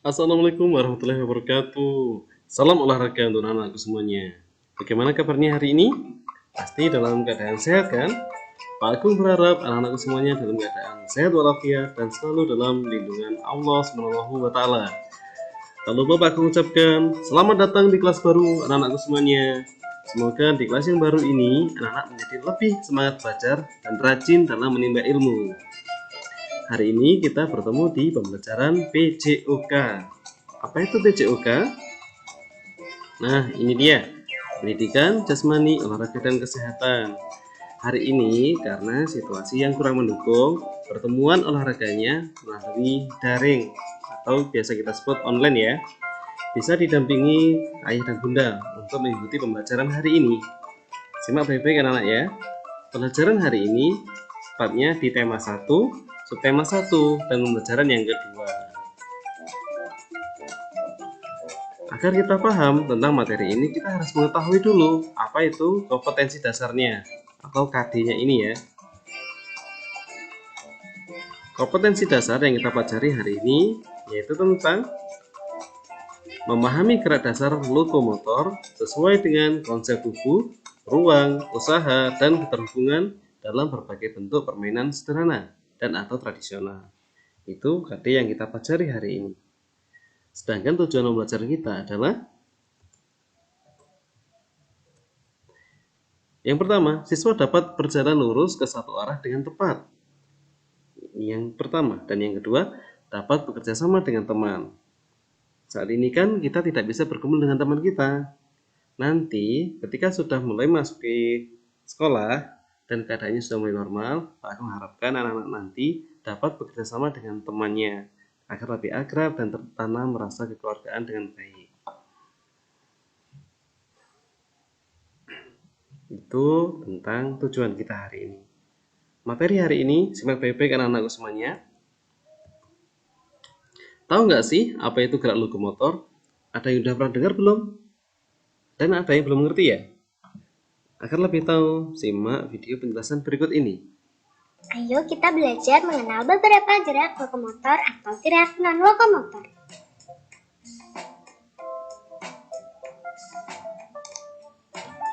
Assalamualaikum warahmatullahi wabarakatuh. Salam olahraga untuk anak-anakku semuanya. Bagaimana kabarnya hari ini? Pasti dalam keadaan sehat kan? Pak Agung berharap anak-anakku semuanya dalam keadaan sehat walafiat dan selalu dalam lindungan Allah Subhanahu wa taala. Tak lupa Pak Agung ucapkan selamat datang di kelas baru anak-anakku semuanya. Semoga di kelas yang baru ini anak-anak menjadi lebih semangat belajar dan rajin dalam menimba ilmu. Hari ini kita bertemu di pembelajaran PJOK. Apa itu PJOK? Nah, ini dia. Pendidikan Jasmani, Olahraga dan Kesehatan. Hari ini karena situasi yang kurang mendukung, pertemuan olahraganya melalui daring atau biasa kita sebut online ya. Bisa didampingi ayah dan bunda untuk mengikuti pembelajaran hari ini. Simak baik-baik anak-anak ya. Pembelajaran hari ini tepatnya di tema 1, subtema 1 dan pembelajaran yang kedua. Agar kita paham tentang materi ini, kita harus mengetahui dulu apa itu kompetensi dasarnya atau KD-nya ini ya. Kompetensi dasar yang kita pelajari hari ini yaitu tentang memahami gerak dasar lokomotor sesuai dengan konsep tubuh, ruang, usaha, dan keterhubungan dalam berbagai bentuk permainan sederhana dan atau tradisional. Itu KD yang kita pelajari hari ini. Sedangkan tujuan pembelajaran kita adalah yang pertama, siswa dapat berjalan lurus ke satu arah dengan tepat. Ini yang pertama. Dan yang kedua, dapat bekerja sama dengan teman. Saat ini kan kita tidak bisa berkumpul dengan teman kita. Nanti ketika sudah mulai masuk ke sekolah dan keadaannya sudah mulai normal, Pak Agung mengharapkan anak-anak nanti dapat bekerja sama dengan temannya agar lebih akrab dan tertanam rasa kekeluargaan dengan baik. Itu tentang tujuan kita hari ini. Materi hari ini, simak baik-baik anak-anakku semuanya. Tahu nggak sih apa itu gerak lokomotor? Ada yang udah pernah dengar belum? Dan ada yang belum mengerti ya? Agar lebih tahu, simak video penjelasan berikut ini. Ayo kita belajar mengenal beberapa gerak lokomotor atau gerak non-lokomotor.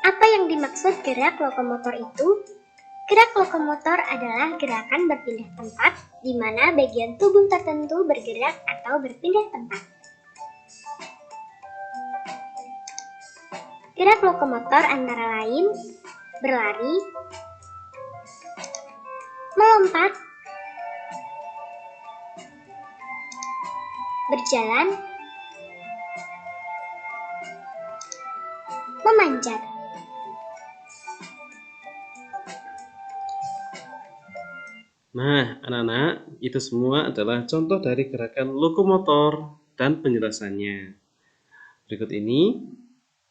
Apa yang dimaksud gerak lokomotor itu? Gerak lokomotor adalah gerakan berpindah tempat di mana bagian tubuh tertentu bergerak atau berpindah tempat. Gerak lokomotor antara lain berlari, melompat, berjalan, memanjat. Nah, anak-anak, itu semua adalah contoh dari gerakan lokomotor dan penjelasannya. Berikut ini,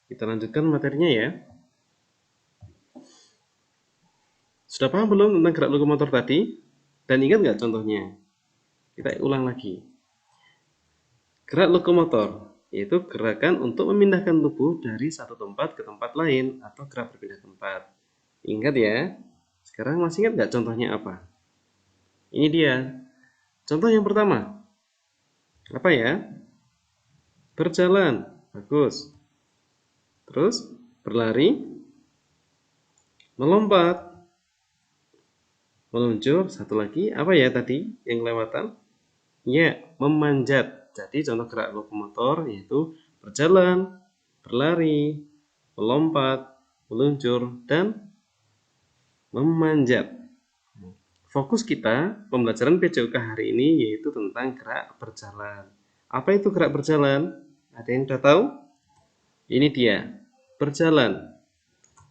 kita lanjutkan materinya ya. Sudah paham belum tentang gerak lokomotor tadi? Dan ingat nggak contohnya? Kita ulang lagi. Gerak lokomotor yaitu gerakan untuk memindahkan tubuh dari satu tempat ke tempat lain atau gerak berpindah tempat. Ingat ya. Sekarang masih ingat nggak contohnya apa? Ini dia. Contoh yang pertama. Apa ya? Berjalan. Bagus. Terus berlari. Melompat. Meluncur. Satu lagi. Apa ya tadi yang kelewatan? Ya, memanjat. Jadi contoh gerak lokomotor yaitu berjalan, berlari, melompat, meluncur, dan memanjat. Fokus kita pembelajaran PJOK hari ini yaitu tentang gerak berjalan. Apa itu gerak berjalan? Ada yang sudah tahu? Ini dia. Berjalan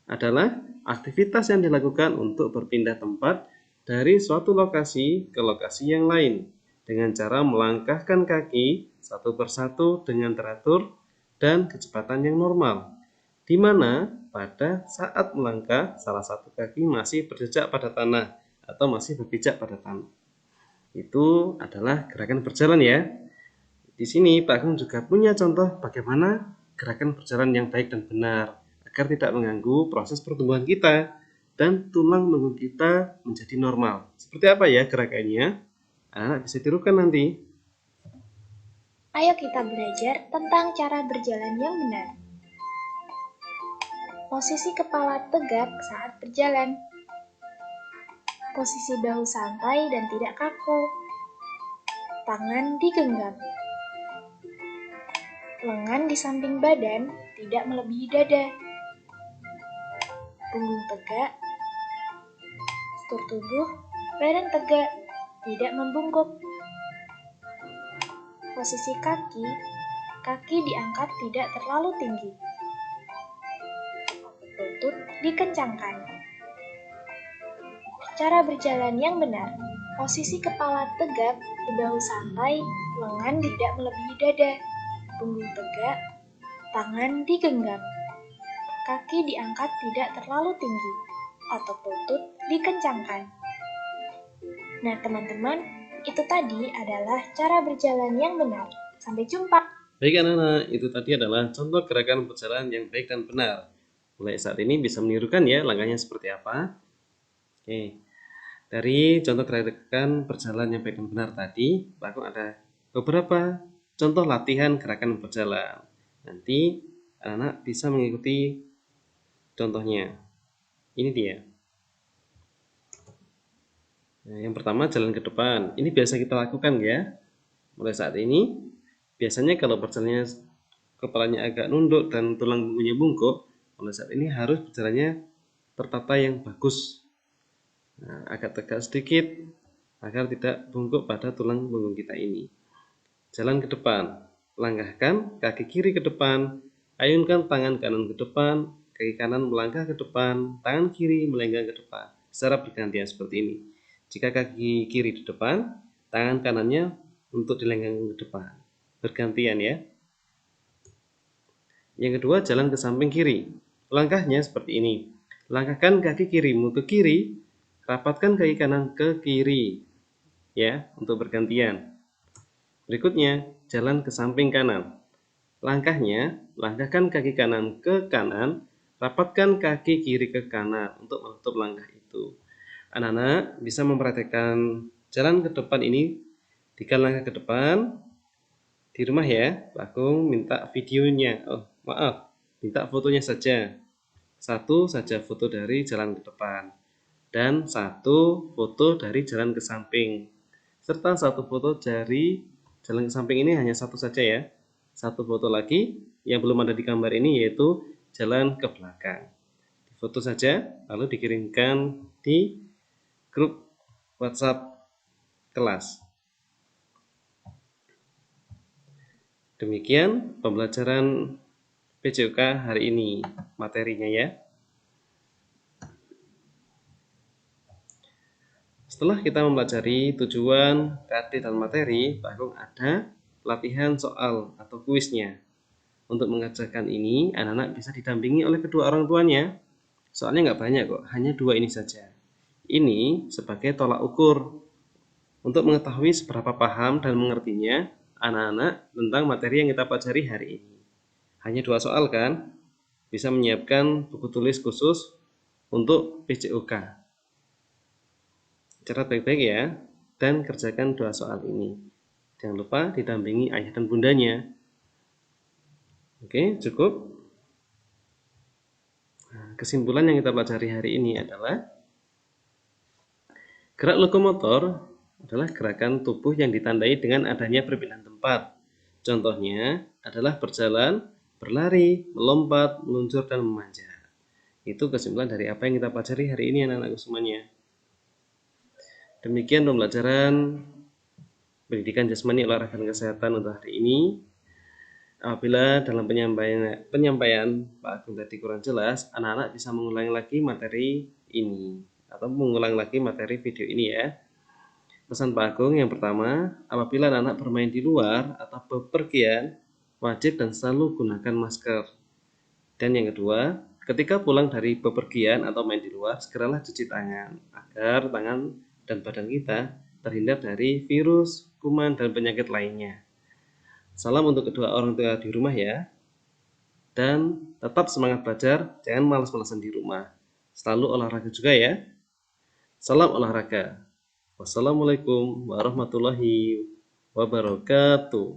adalah aktivitas yang dilakukan untuk berpindah tempat dari suatu lokasi ke lokasi yang lain dengan cara melangkahkan kaki satu persatu dengan teratur dan kecepatan yang normal, di mana pada saat melangkah salah satu kaki masih berjejak pada tanah atau masih berpijak pada tanah. Itu adalah gerakan berjalan ya. Di sini Pak Agung juga punya contoh bagaimana gerakan berjalan yang baik dan benar agar tidak mengganggu proses pertumbuhan kita dan tulang punggung kita menjadi normal. Seperti apa ya gerakannya? Anak bisa tirukan nanti. Ayo kita belajar tentang cara berjalan yang benar. Posisi kepala tegak saat berjalan. Posisi bahu santai dan tidak kaku. Tangan digenggam. Lengan di samping badan, tidak melebihi dada. Punggung tegak. Struktur tubuh, badan tegak, tidak membungkuk. Posisi kaki, kaki diangkat tidak terlalu tinggi. Lutut dikencangkan. Cara berjalan yang benar. Posisi kepala tegak, bahu santai, lengan tidak melebihi dada. Punggung tegak, tangan digenggam. Kaki diangkat tidak terlalu tinggi. Otot lutut dikencangkan. Nah teman-teman, itu tadi adalah cara berjalan yang benar. Sampai jumpa. Baik anak-anak, itu tadi adalah contoh gerakan berjalan yang baik dan benar. Mulai saat ini bisa menirukan ya langkahnya seperti apa. Oke, dari contoh gerakan berjalan yang baik dan benar tadi, Pak Agung ada beberapa contoh latihan gerakan berjalan. Nanti anak-anak bisa mengikuti contohnya. Ini dia. Nah, yang pertama jalan ke depan. Ini biasa kita lakukan ya. Mulai saat ini, biasanya kalau berjalannya kepalanya agak nunduk dan tulang punggungnya bungkuk, mulai saat ini harus berjalannya tertata yang bagus. Nah, agak tegak sedikit agar tidak bungkuk pada tulang punggung kita ini. Jalan ke depan. Langkahkan kaki kiri ke depan, ayunkan tangan kanan ke depan, kaki kanan melangkah ke depan, tangan kiri melenggang ke depan. Secara bergantian seperti ini. Jika kaki kiri di depan, tangan kanannya untuk dilenggang ke depan. Bergantian ya. Yang kedua, jalan ke samping kiri. Langkahnya seperti ini. Langkahkan kaki kirimu ke kiri, rapatkan kaki kanan ke kiri. Ya, untuk bergantian. Berikutnya, jalan ke samping kanan. Langkahnya, langkahkan kaki kanan ke kanan, rapatkan kaki kiri ke kanan untuk menutup langkah itu. Anak-anak bisa memperhatikan jalan ke depan ini, 3 langkah ke depan. Di rumah ya, Pak Agung minta videonya. Minta fotonya saja. 1 saja foto dari jalan ke depan. Dan 1 foto dari jalan ke samping. Serta 1 foto dari jalan ke samping ini hanya 1 saja ya. 1 foto lagi yang belum ada di gambar ini yaitu jalan ke belakang. Foto saja lalu dikirimkan di grup WhatsApp kelas. Demikian pembelajaran PJOK hari ini materinya ya. Setelah kita mempelajari tujuan, KD, dan materi, Pak Agung ada latihan soal atau kuisnya. Untuk mengerjakan ini, anak-anak bisa didampingi oleh kedua orang tuanya. Soalnya nggak banyak kok, hanya 2 ini saja. Ini sebagai tolak ukur untuk mengetahui seberapa paham dan mengertinya anak-anak tentang materi yang kita pelajari hari ini. Hanya 2 soal kan? Bisa menyiapkan buku tulis khusus untuk PJOK. Catat baik-baik ya, dan kerjakan 2 soal ini. Jangan lupa didampingi ayah dan bundanya. Oke, cukup. Nah, kesimpulan yang kita pelajari hari ini adalah gerak lokomotor adalah gerakan tubuh yang ditandai dengan adanya perpindahan tempat. Contohnya adalah berjalan, berlari, melompat, meluncur, dan memanjat. Itu kesimpulan dari apa yang kita pelajari hari ini anak-anakku semuanya. Demikian pembelajaran pendidikan jasmani, olahraga, dan kesehatan untuk hari ini. Apabila dalam penyampaian Pak Agung tadi kurang jelas, anak-anak bisa mengulangi lagi materi ini atau mengulang lagi materi video ini ya. Pesan Pak Agung yang pertama, apabila anak-anak bermain di luar atau bepergian, wajib dan selalu gunakan masker. Dan yang kedua, ketika pulang dari bepergian atau main di luar, segeralah cuci tangan agar tangan dan badan kita terhindar dari virus, kuman, dan penyakit lainnya. Salam untuk kedua orang tua di rumah ya. Dan tetap semangat belajar, jangan malas-malasan di rumah. Selalu olahraga juga ya. Salam olahraga. Wassalamualaikum warahmatullahi wabarakatuh.